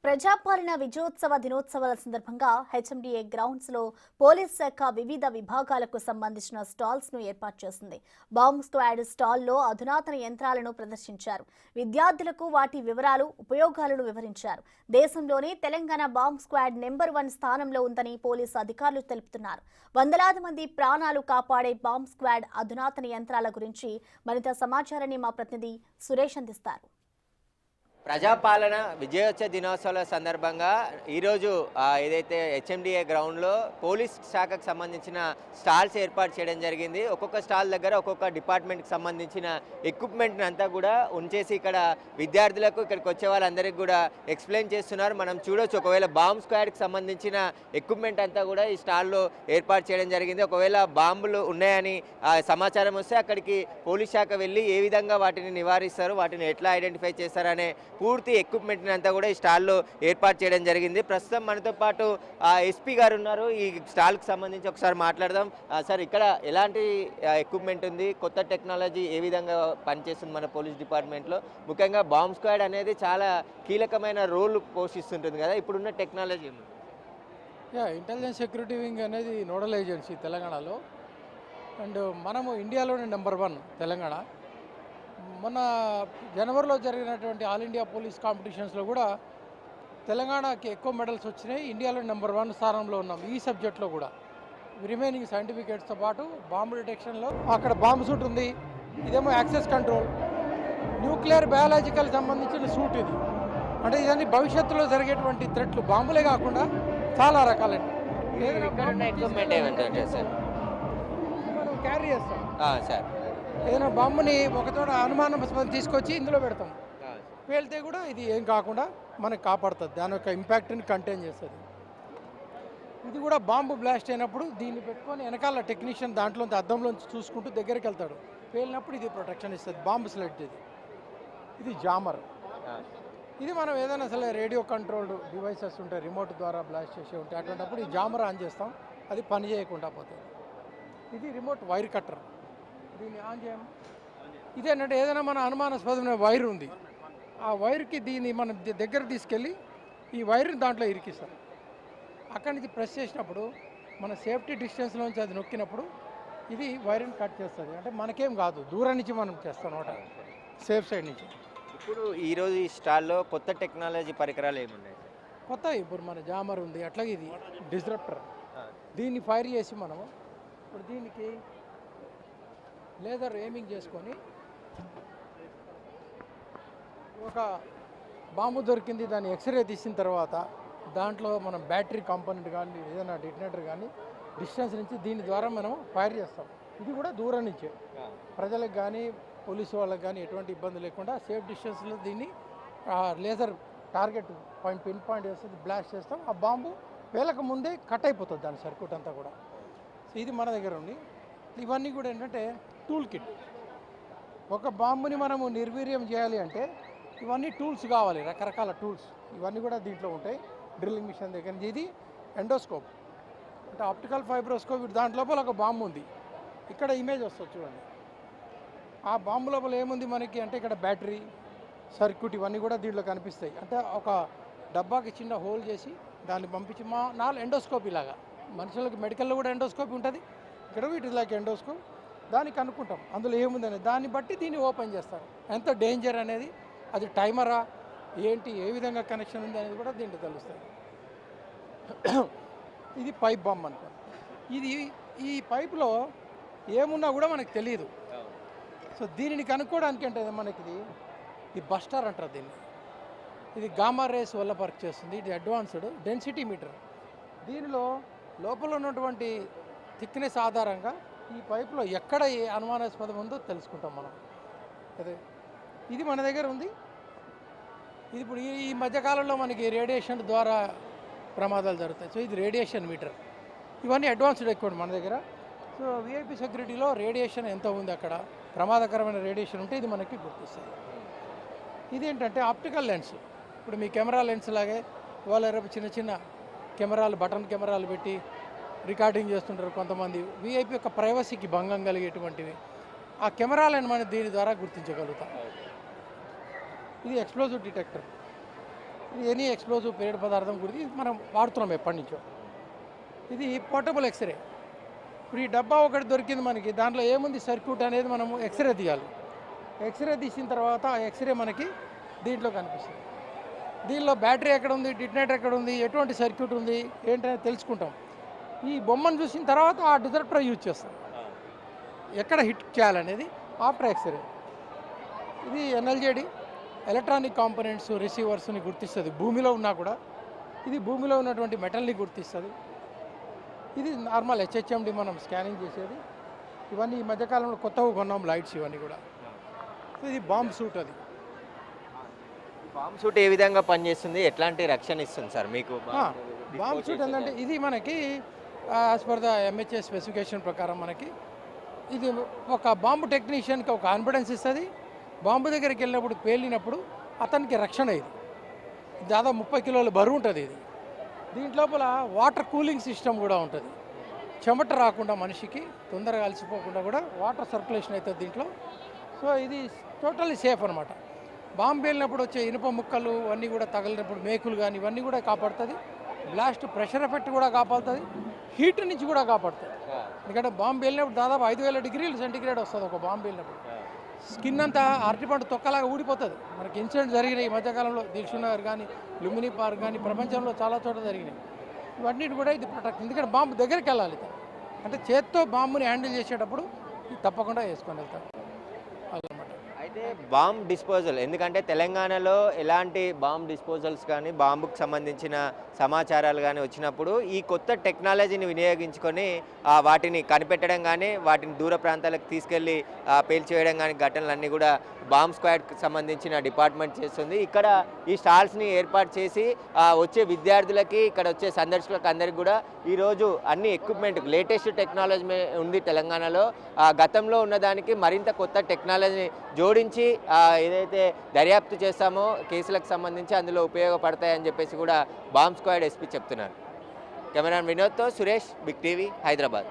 ప్రజాపాలన విజయోత్సవ దినోత్సవాల సందర్భంగా HMDA grounds లో పోలీస్ శాఖ వివిధ విభాగాలకు సంబంధించిన స్టాల్స్ ను ఏర్పాటు చేసింది. బాంబ్ స్క్వాడ్ స్టాల్లో అధునాతన యంత్రాలను ప్రదర్శించారు. విద్యార్థులకు వాటి వివరాలు, ఉపయోగాలను వివరించారు. దేశంలోనే తెలంగాణ బాంబ్ స్క్వాడ్ నెంబర్ 1 స్థానంలో ఉందని పోలీసు అధికారులు తెలుపుతున్నారు. వందలాది మంది ప్రాణాలు కాపాడే బాంబ్ స్క్వాడ్ అధునాతన యంత్రాల గురించి మరింత సమాచారాన్ని మా ప్రతినిధి సురేష్ అందిస్తారు. ప్రజాపాలన విజయోత్సవ దినోత్సవాల సందర్భంగా ఈరోజు ఏదైతే హెచ్ఎండిఏ గ్రౌండ్లో పోలీస్ శాఖకు సంబంధించిన స్టాల్స్ ఏర్పాటు చేయడం జరిగింది. ఒక్కొక్క స్టాల్ దగ్గర ఒక్కొక్క డిపార్ట్మెంట్కి సంబంధించిన ఎక్విప్మెంట్ని అంతా కూడా ఉంచేసి ఇక్కడ విద్యార్థులకు ఇక్కడికి వచ్చే వాళ్ళందరికీ కూడా ఎక్స్ప్లెయిన్ చేస్తున్నారు. మనం చూడొచ్చు, ఒకవేళ బాంబ్ స్క్వాడ్కి సంబంధించిన ఎక్విప్మెంట్ అంతా కూడా ఈ స్టాల్లో ఏర్పాటు చేయడం జరిగింది. ఒకవేళ బాంబులు ఉన్నాయని సమాచారం వస్తే అక్కడికి పోలీస్ శాఖ వెళ్ళి ఏ విధంగా వాటిని నివారిస్తారు, వాటిని ఎట్లా ఐడెంటిఫై చేస్తారనే పూర్తి ఎక్విప్మెంట్ని అంతా కూడా ఈ స్టాల్లో ఏర్పాటు చేయడం జరిగింది. ప్రస్తుతం మనతో పాటు ఎస్పీ గారు ఉన్నారు. ఈ స్టాల్కి సంబంధించి ఒకసారి మాట్లాడదాం. సార్, ఇక్కడ ఎలాంటి ఎక్విప్మెంట్ ఉంది, కొత్త టెక్నాలజీ ఏ విధంగా పనిచేస్తుంది మన పోలీస్ డిపార్ట్మెంట్లో? ముఖ్యంగా బాంబ్ స్క్వాడ్ అనేది చాలా కీలకమైన రోల్ పోషిస్తుంటుంది కదా, ఇప్పుడున్న టెక్నాలజీ? ఇంటెలిజెన్స్ సెక్యూరిటీ వింగ్ అనేది నోడల్ ఏజెన్సీ తెలంగాణలో. అండ్ మనము ఇండియాలోనే నెంబర్ 1 తెలంగాణ. మొన్న జనవరిలో జరిగినటువంటి ఆల్ ఇండియా పోలీస్ కాంపిటీషన్స్లో కూడా తెలంగాణకి ఎక్కువ మెడల్స్ వచ్చినాయి. ఇండియాలో నెంబర్ 1 స్థానంలో ఉన్నాం ఈ సబ్జెక్ట్లో కూడా. రిమైనింగ్ సర్టిఫికేట్స్తో పాటు బాంబు డిటెక్షన్లో అక్కడ బాంబు సూట్ ఉంది. ఇదేమో యాక్సెస్ కంట్రోల్, న్యూక్లియర్ బయాలజికల్ సంబంధించిన సూట్ ఇది. అంటే ఇదన్నీ భవిష్యత్తులో జరిగేటువంటి థ్రెట్లు, బాంబులే కాకుండా చాలా రకాలండి. మనం క్యారీ చేస్తాం సార్. ఏదైనా బాంబుని ఒకచోట అనుమానాస్పదం తీసుకొచ్చి ఇందులో పెడతాం. పేలితే కూడా ఇది ఏం కాకుండా మనకు కాపాడుతుంది, దాని యొక్క ఇంపాక్ట్ని కంటైన్ చేస్తుంది. ఇది కూడా బాంబు బ్లాస్ట్ అయినప్పుడు దీన్ని పెట్టుకొని వెనకాల టెక్నీషియన్ దాంట్లోంచి అద్దంలోంచి చూసుకుంటూ దగ్గరికి వెళ్తాడు. పేలినప్పుడు ఇది ప్రొటెక్షన్ ఇస్తుంది. బాంబు స్లెడ్ ఇది జామర్. ఇది మనం ఏదైనా అసలు రేడియో కంట్రోల్డ్ డివైసెస్ ఉంటాయి, రిమోట్ ద్వారా బ్లాస్ట్ చేసే ఉంటాయి. అటువంటిప్పుడు ఈ జామర్ ఆన్ చేస్తాం, అది పని చేయకుండా పోతుంది. ఇది రిమోట్ వైర్ కట్టర్, దీన్ని ఆన్ చేయము. ఇదేంటంటే ఏదైనా మన అనుమానాస్పదమైన వైర్ ఉంది, ఆ వైర్కి దీన్ని మనం దగ్గర తీసుకెళ్ళి ఈ వైర్ని దాంట్లో ఇరికిస్తాం. అక్కడి నుంచి ప్రెస్ చేసినప్పుడు మన సేఫ్టీ డిస్టెన్స్లోంచి అది నొక్కినప్పుడు ఇది వైర్ని కట్ చేస్తుంది. అంటే మనకేం కాదు, దూరం నుంచి మనం చేస్తాం అనమాట, సేఫ్ సైడ్ నుంచి. ఇప్పుడు ఈరోజు ఈ స్టాల్లో కొత్త టెక్నాలజీ పరికరాలు ఏమున్నాయి? కొత్త ఇప్పుడు మన జామర్ ఉంది, అట్లాగే ఇది డిస్రప్టర్. దీన్ని ఫైర్ చేసి మనము ఇప్పుడు దీనికి లేజర్ ఎయిమింగ్ చేసుకొని ఒక బాంబు దొరికింది, దాన్ని ఎక్స్రే తీసిన తర్వాత దాంట్లో మనం బ్యాటరీ కాంపోనెంట్ కానీ ఏదైనా డిటనేటర్ కానీ డిస్టెన్స్ నుంచి దీని ద్వారా మనం ఫైర్ చేస్తాం. ఇది కూడా దూరం నుంచే ప్రజలకు కానీ పోలీసు వాళ్ళకి కానీ ఎటువంటి ఇబ్బంది లేకుండా సేఫ్ డిస్టెన్స్లో దీన్ని లేజర్ టార్గెట్ పిన్ పాయింట్ చేస్తే బ్లాస్ట్ చేస్తాం. ఆ బాంబు వేలకు ముందే కట్ అయిపోతుంది దాని సర్క్యూట్ అంతా కూడా. సో ఇది మన దగ్గర ఉంది. ఇవన్నీ కూడా ఏంటంటే టూల్ కిట్. ఒక బాంబుని మనము నిర్వీర్యం చేయాలి అంటే ఇవన్నీ టూల్స్ కావాలి, రకరకాల టూల్స్. ఇవన్నీ కూడా దీంట్లో ఉంటాయి. డ్రిల్లింగ్ మిషన్ దగ్గర నుంచి ఇది ఎండోస్కోప్ అంటే ఆప్టికల్ ఫైబ్రోస్కోప్. దాంట్ లోపల ఒక బాంబు ఉంది, ఇక్కడ ఇమేజ్ వస్తుంది చూడండి. ఆ బాంబు లోపల ఏముంది మనకి అంటే ఇక్కడ బ్యాటరీ, సర్క్యూట్ ఇవన్నీ కూడా దీంట్లో కనిపిస్తాయి. అంటే ఒక డబ్బాకి చిన్న హోల్ చేసి దాన్ని పంపించి మా 4 ఎండోస్కోప్ ఇలాగా. మనుషులకి మెడికల్లో కూడా ఎండోస్కోప్ ఉంటుంది, ఇక్కడ ఇట్ ఇస్ లైక్ ఎండోస్కోప్. దాన్ని కనుక్కుంటాం అందులో ఏముందనేది, దాన్ని బట్టి దీన్ని ఓపెన్ చేస్తారు. ఎంత డేంజర్ అనేది, అది టైమరా ఏంటి, ఏ విధంగా కనెక్షన్ ఉంది అనేది కూడా దీంట్లో తెలుస్తుంది. ఇది పైప్ బాంబ్ అనుకో. ఇది ఈ పైపులో ఏమున్నా కూడా మనకు తెలియదు. సో దీనిని కనుక్కోవడానికి అంటే మనకి ఇది బస్టర్ అంటారు దీన్ని. ఇది గామా రేస్ వల్ల వర్క్ చేస్తుంది. ఇది అడ్వాన్స్డ్ డెన్సిటీ మీటర్. దీనిలో లోపల ఉన్నటువంటి థిక్నెస్ ఆధారంగా ఈ పైపులో ఎక్కడ ఏ అనుమానాస్పదం ఉందో తెలుసుకుంటాం మనం. అదే ఇది మన దగ్గర ఉంది. ఇది ఇప్పుడు ఈ మధ్యకాలంలో మనకి రేడియేషన్ ద్వారా ప్రమాదాలు జరుగుతాయి. సో ఇది రేడియేషన్ మీటర్. ఇవన్నీ అడ్వాన్స్డ్ ఎక్విప్మెంట్ మన దగ్గర. సో విఐపి సెక్యూరిటీలో రేడియేషన్ ఎంత ఉంది, అక్కడ ప్రమాదకరమైన రేడియేషన్ ఉంటే ఇది మనకి గుర్తిస్తుంది. ఇదేంటంటే ఆప్టికల్ లెన్స్. ఇప్పుడు మీ కెమెరా లెన్స్ లాగే వాళ్ళ రేపు చిన్న చిన్న కెమెరాలు, బటన్ కెమెరాలు పెట్టి రికార్డింగ్ చేస్తుంటారు కొంతమంది. విఐపి యొక్క ప్రైవసీకి భంగం కలిగేటువంటివి ఆ కెమెరాలను మనం దీని ద్వారా గుర్తించగలుగుతాం. ఇది ఎక్స్ప్లోజివ్ డిటెక్టర్. ఇది ఎనీ ఎక్స్ప్లోజివ్ పేలుడు పదార్థం గురించి మనం వాడుతున్నాం ఎప్పటి నుంచో. ఇది పోర్టబుల్ ఎక్స్రే. ఇప్పుడు ఈ డబ్బా ఒకటి దొరికింది మనకి, దాంట్లో ఏముంది సర్క్యూట్ అనేది మనము ఎక్స్రే తీయాలి. ఎక్స్రే తీసిన తర్వాత ఆ ఎక్స్రే మనకి దీంట్లో కనిపిస్తుంది. దీనిలో బ్యాటరీ ఎక్కడ ఉంది, డిటనేటర్ ఎక్కడ ఉంది, ఎటువంటి సర్క్యూట్ ఉంది ఏంటనేది తెలుసుకుంటాం. ఈ బొమ్మను చూసిన తర్వాత ఆ డిటెక్టర్ యూజ్ చేస్తాం, ఎక్కడ హిట్ చేయాలనేది ఆఫ్టర్ ఎక్స్రే. ఇది ఎన్ఎల్జేడి ఎలక్ట్రానిక్ కాంపోనెంట్స్ రిసీవర్స్ని గుర్తిస్తుంది. భూమిలో ఉన్నా కూడా ఇది భూమిలో ఉన్నటువంటి మెటల్ని గుర్తిస్తుంది. ఇది నార్మల్ హెచ్హెచ్ఎండి మనం స్కానింగ్ చేసేది. ఇవన్నీ ఈ మధ్యకాలంలో కొత్తగా కొన్నాం లైట్స్ ఇవన్నీ కూడా. సో ఇది బాంబ్ సూట్. అది బాంబ్ సూట్ ఏ విధంగా పనిచేస్తుంది, ఎట్లాంటి రక్షణ ఇస్తుంది సార్ మీకు? బాంబ్ సూట్ ఏంటంటే ఇది మనకి as per the MHA specification ప్రకారం మనకి ఇది ఒక బాంబు టెక్నీషియన్కి ఒక కాన్ఫిడెన్స్ ఇస్తుంది. బాంబు దగ్గరికి వెళ్ళినప్పుడు పేలినప్పుడు అతనికి రక్షణ. ఇది దాదాపు 30 కిలోల బరువు ఉంటుంది. ఇది దీంట్లోపల వాటర్ కూలింగ్ సిస్టమ్ కూడా ఉంటుంది. చెమట రాకుండా మనిషికి తొందరగా అలసిపోకుండా కూడా వాటర్ సర్క్యులేషన్ అవుతుంది దీంట్లో. సో ఇది టోటల్లీ సేఫ్ అనమాట. బాంబు పేలినప్పుడు వచ్చే ఇనుప ముక్కలు అన్నీ కూడా తగిలినప్పుడు మేకులు కానీ ఇవన్నీ కూడా కాపాడుతుంది. బ్లాస్ట్ ప్రెషర్ ఎఫెక్ట్ కూడా కాపాడుతుంది, హీట్ నుంచి కూడా కాపాడుతుంది. ఎందుకంటే బాంబు పేలినప్పుడు దాదాపు 5000 డిగ్రీలు సెంటిగ్రేడ్ వస్తుంది ఒక బాంబు పేలినప్పుడు. స్కిన్ అంతా అరటిపండు తొక్కలాగా ఊడిపోతుంది. మనకి ఇన్సిడెంట్ జరిగినాయి ఈ మధ్యకాలంలో, దిల్షుక్ నగర్ కానీ లుంబిని పార్క్ కానీ ప్రపంచంలో చాలా చోట జరిగినాయి. ఇవన్నీ కూడా ఇది ప్రొటెక్ట్. ఎందుకంటే బాంబు దగ్గరికి వెళ్ళాలి, అంటే చేత్తో బాంబుని హ్యాండిల్ చేసేటప్పుడు ఇది తప్పకుండా వేసుకొని వెళ్తాం అదనమాట. అయితే బాంబ్ డిస్పోజల్, ఎందుకంటే తెలంగాణలో ఎలాంటి బాంబ్ డిస్పోజల్స్ కానీ బాంబుకు సంబంధించిన సమాచారాలు కానీ వచ్చినప్పుడు ఈ కొత్త టెక్నాలజీని వినియోగించుకొని వాటిని కనిపెట్టడం కానీ వాటిని దూర ప్రాంతాలకు తీసుకెళ్ళి పేల్చివేయడం కానీ ఘటనలన్నీ కూడా బాంబ్ స్క్వాడ్కి సంబంధించిన డిపార్ట్మెంట్ చేస్తుంది. ఇక్కడ ఈ స్టాల్స్ని ఏర్పాటు చేసి వచ్చే విద్యార్థులకి, ఇక్కడ వచ్చే సందర్శకులకు అందరికీ కూడా ఈరోజు అన్ని ఎక్విప్మెంట్ లేటెస్ట్ టెక్నాలజీ ఉంది తెలంగాణలో. గతంలో ఉన్నదానికి మరింత కొత్త టెక్నాలజీని జోడించి ఏదైతే దర్యాప్తు చేస్తామో కేసులకు సంబంధించి అందులో ఉపయోగపడతాయని చెప్పేసి కూడా బాంబ్ స్క్వాడ్ ఎస్పీ చెప్తున్నారు. కెమెరామెన్ వినోద్తో సురేష్, బిగ్ టీవీ, హైదరాబాద్.